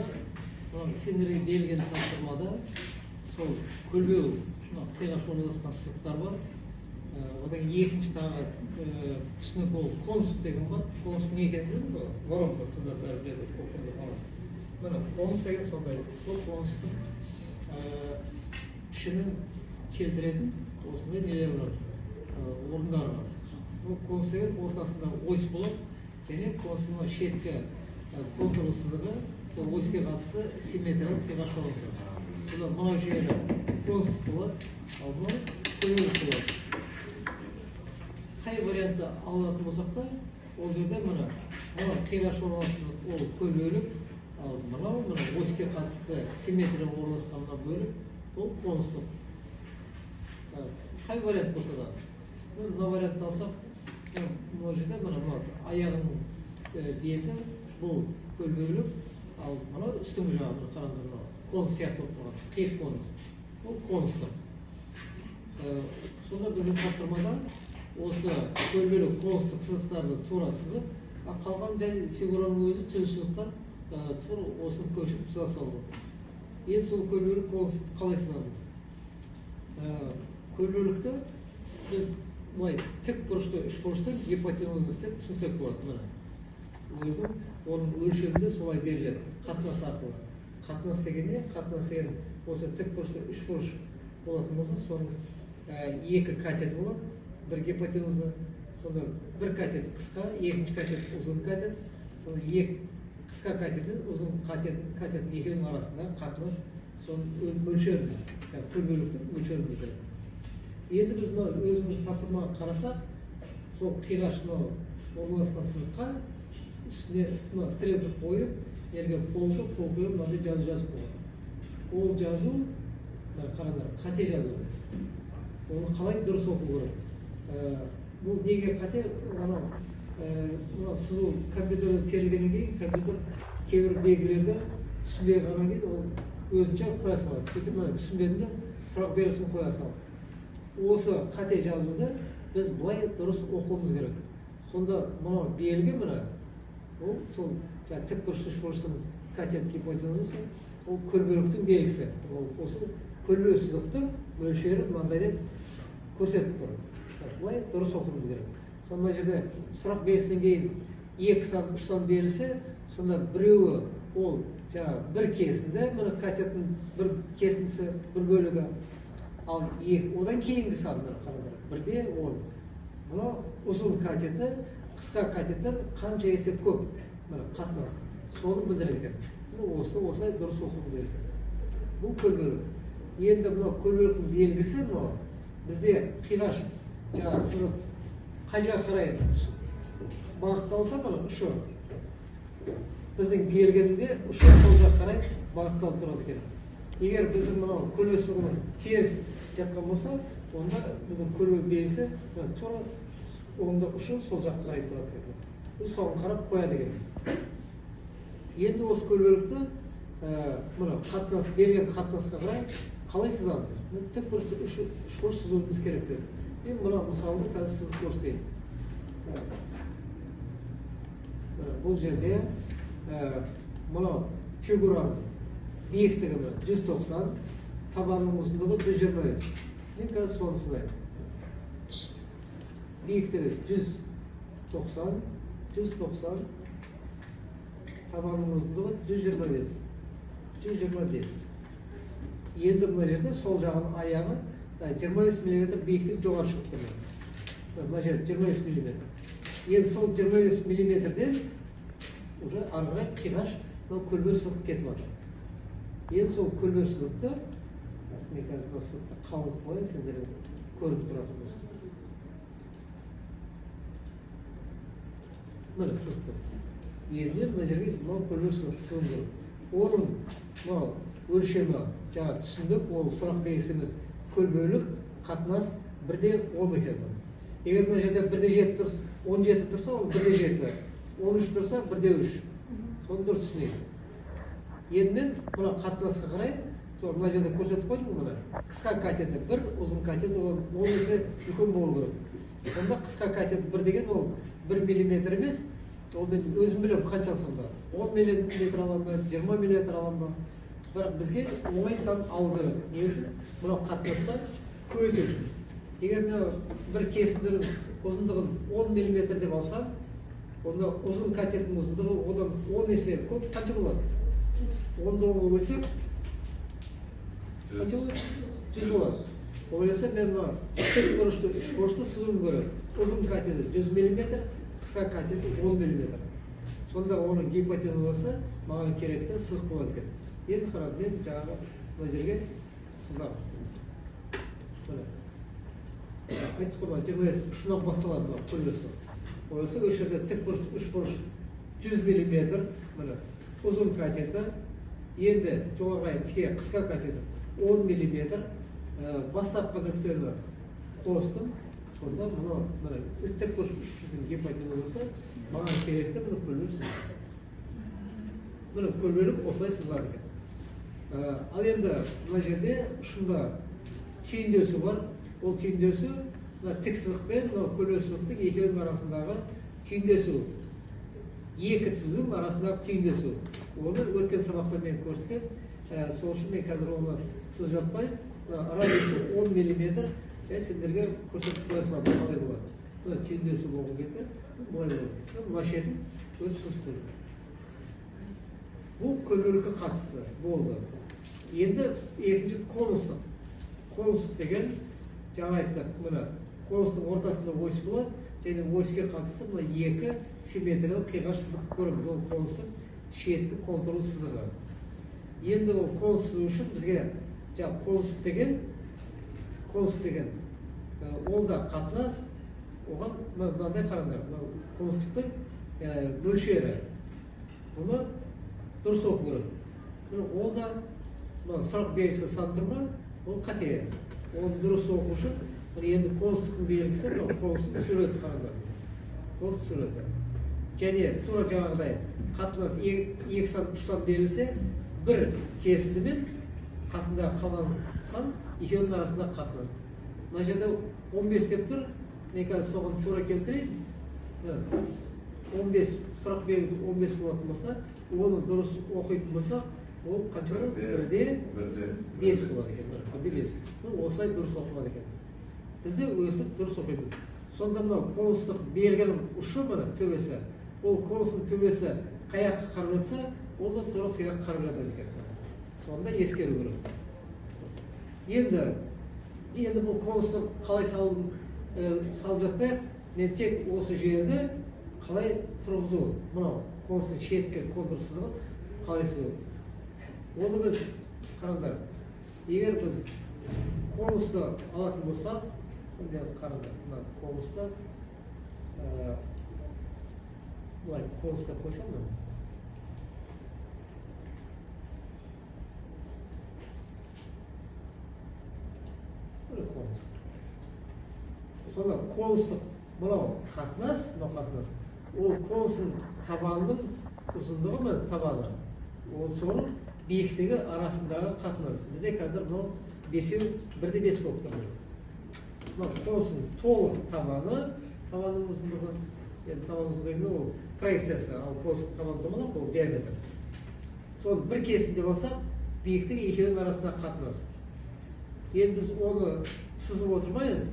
тапсырмада сендерге берілген тапсырмада сол көлбеу қиғаш орналасқан сызықтар бар. Одан екінші тағы түсінік ол конус деген бар. Конус не екенін білеміз ғой? Воронка қыздар бәрі біледі, оқиды falan. Міне конус деген сондай. Бұл конустың пішінін келтіретін осындай нелер бар, орындары бар. Бұл конус деген ортасында ось болады, және конустың шеткі контурлы сызығы сол оське қатысты симметриялық қиғаш орналасады. Сонда мынау жері конустық болады, ал мынау көлбеулік болады. Қай вариантты алатын болсақ та, ол жерде мына қиғаш орналасқан ол көлбеулік, ал мынау оське қатысты симметриялық орналасқан мына бөлік ол конустық. Қай вариант болса да, мына вариантты алсақ, мына жерде аяғының беті бұл көлбеулік, ал мынау үстіңгі жағы қараңыздар, конус сияқты болып тұрған, қиық конус. Бұл конустық. Сонда біздің тапсырмада осы көлбеулік конустық сызықтарды тура сызып, қалған жай фигураның өзі түз сызықтар тура осыны көшіп сыза салу. Енді сол көлбеулік конустықты қалай сызамыз? Көлбеулікті біз тік бұрышты, үш бұрышты гипотенуза деп түсінсек болады. Өзінің оның өлшемінде солай беріледі, қатынас арқылы. Қатынас деген не? Қатынас деген осы тік бұрышты, үш бұрыш болатын болса, соның екі катеті болады, бір гипотенуза, сонда бір катет қысқа, екінші катет ұзын катет, сонда екі қысқа катеттен ұзын катеттің екеуінің арасындағы қатынас соның мөлшерінде, көлбеуліктің мөлшерінде береді. Енді біз өзіміздің тапсырмаға қарасақ, сол қиғаш орналасқан сызыққа үстіне стрелка қойып, жерге полға мынандай жазу жазып қойған. Ол жазу, қараңдар, қате жазу. Оны қалай дұрыс оқу керек? Бұл неге қате? Сызу компьютерде терілгеннен кейін, компьютер кейбір белгілерді түсінбей қалғаннан кейін ол өзінше қоя салады. Сөйтіп түсінбедім, сұрақ берілсін қоя салады. Осы қате жазуды біз бұлай дұрыс оқуымыз керек. Сонда мынау белгі ол сол тік бұрышты, үш бұрыштың катет гипотенузасы, ол көлбеуліктің белгісі. Осы көлбеу сызықтың мөлшері мынандай деп көрсетіп тұр. Бұлай дұрыс оқуымыз керек. Сонда жерде сұрақ берілсінен кейін 2 сан, 3 сан берілсе, сонда біреуі ол бір кесінді, мына катеттің бір кесіндісі, бір бөлігі, ал одан кейінгі сандар қараңдар, бірде 10. Мына ұзын катеті, қысқа катеттен қанша есе көп қатынас. Соны білдіреді. Осылай дұрыс оқуымыз керек. Бұл көлбеулік. Енді мына көлбеуліктің белгісі бізде қиғаш сызып қай жаққа қарай бағытталса ұшы. Біздің белгінің ұшы сол жаққа қарай бағытталып тұрады екен. Егер біздің көлбеу сызығымыз теріс жатқан болса, онда біздің көлбеу белгісі тура онда ұшы сол жаққа қарай тұрады екен. Біз соған қарап қояды екенбіз. Енді осы көлбеулікті берген қатынасқа қарай қалай сызамыз? Тік бұрышты үш бұрыш сызуымыз керек деді. Мен мына мысалды қазір сызып көрсетейін. Бұл жерде мынау фигураның биіктігі 190, табанның ұзындығы 125. Мен қазір соны сызайын. Биіктігі 190, табанның ұзындығы 125. Енді мына жерде сол жағының аяғы 25 мм биіктік жоғары шығып тұр. Мына жерде 25 мм. Енді сол 25 мм-ден уже арғырай қиғаш көлбеу сызық кетіп жатыр. Енді сол көлбеу сызықты, мен қазір мына сызықты қалыңдық қояйын, сендер көріп тұратын болсын. Міне сызықты. Енді мына жерге көлбеу сызықты сызып жүріп. Оның өлшемі түсіндік, ол сұрақ белгісі емес, көлбеулік қатынас 1:10 екен. Егер мына жерде 1:7 тұрса, 17 тұрса, ол 1:7, 13 тұрса 1:3. Соны дұрыс түсінейік. Енді мен мына қатынасқа қарай, мына жерде көрсетіп қойдым мұны. Қысқа катеті 1, ұзын катеті 10 есе үлкен болу керек. Сонда қысқа катеті 1 деген ол 1 мм емес, ол мен өзім білемін қанша алсам да 10 миллиметр аламын ба 20 миллиметр аламын ба, бірақ бізге оңай сан алу керек. Не үшін? Мынау қатынасқа көбейту үшін. Егер мен бір кесіндінің ұзындығын 10 миллиметр деп алсам, онда ұзын катеттің ұзындығы одан 10 есе көп қанша болады? 10-ды бөлсек қанша болады? 100 болады. Ол есе мен мына тік бұрышты, үш бұрышты сызуым керек. Ұзын катеті 100 миллиметр, қысқа катеті 10 миллиметр. Сонда оның гипотенузасы маған керекті сызық болады екен. Енді қарап, мен жаңағы мына жерге сызамын. Айттық қой, 20 ұшынан басталады мына көлбесі. Ол есе осы жерде тік бұрыш, үш бұрыш 100 миллиметр, міне ұзын катеті, енді жоғарғы тіке қысқа катеті 10 миллиметр, бастапқы нүктені қостым. Сонда мына тік бұрыш үш бұрыштың гипотенузасы маған керекті мына көлбесі. Міне көлбелік осылай сызылады екен. Ал енді мына жерде ұшында түйіндесі бар. Ол түйіндесі мына тік сызық пен мына көлбелік сызықтың екеуінің арасындағы түйіндесу. Екі түзудің арасындағы түйіндесу. Оны өткен сабақта мен көрсеткен. Сол үшін мен қазір оны сызып жатпаймын. Радиусы 10 миллиметр. Сендерге көрсетіп қоя саламын, қалай болады. Мына түйіндесу болған кезде былай болады. Мына шетін өз сызып қойдым. Бұл көлбелікке қатысты болды. Енді екінші конустық. Конустық деген жаңа айттық, мына конустың ортасында ось болады, және оське қатысты мына екі симметриялық қиғаш сызық көреміз. Ол конустың шеткі контурлы сызығы. Енді ол конус сызу үшін бізге жаңа конустық деген ол да қатынас, оған мынандай қараңдар, конустықтың мөлшері. Бұны дұрыс оқу керек. Ол да сұрақ белгісі сан тұрма, ол қате. Оны дұрыс оқу үшін енді конустықтың белгісі, конустықтың суреті қараңдар. Ол суреті. Және тура жаңағыдай қатынас 2 сан, 3 сан берілсе, бір кесіндімен қасында қалған сан екеуінің арасында қатынас. Мына жерде 15 деп тұр, мен қазір соған тура келтірейін. 15, сұрақ белгісі 15 болатын болса, оны дұрыс оқитын болсақ, ол қанша болады? 1-де 5 болады екен. 1-де 5. Осылай дұрыс оқылады екен. Бізде өстіп дұрыс оқимыз. Сонда мынау конустық белгінің ұшы мына төбесі, ол конустың төбесі қаяққа қарап жатса, ол да тура сыйға қарап жатады екен. Сонда ескеру керек. Енді бұл конустың қалай салып жатпай, мен тек осы жерді қалай тұрғызу, мынау конустың шеткі контур сызығын қалай сызу. Оны біз қараңдар, егер біз конусты алатын болсақ, қараңдар, мына конусты бұлай конусты қойсам мына. Сонда конустық мынау қатынас, ол конустың табанының ұзындығы мен табаны. Ол соның биіктігі арасындағы қатынас. Бізде қазір мынау 1-де 5 болып тұр. Мынау конустың толық табанның ұзындығы, енді табан ұзындығы ол проекциясы, ал конустың табаны ол диаметр. Соны бір кесінде болсақ, биіктігі екеуінің арасындағы қатынас. Енді біз оны сызып отырмайыз,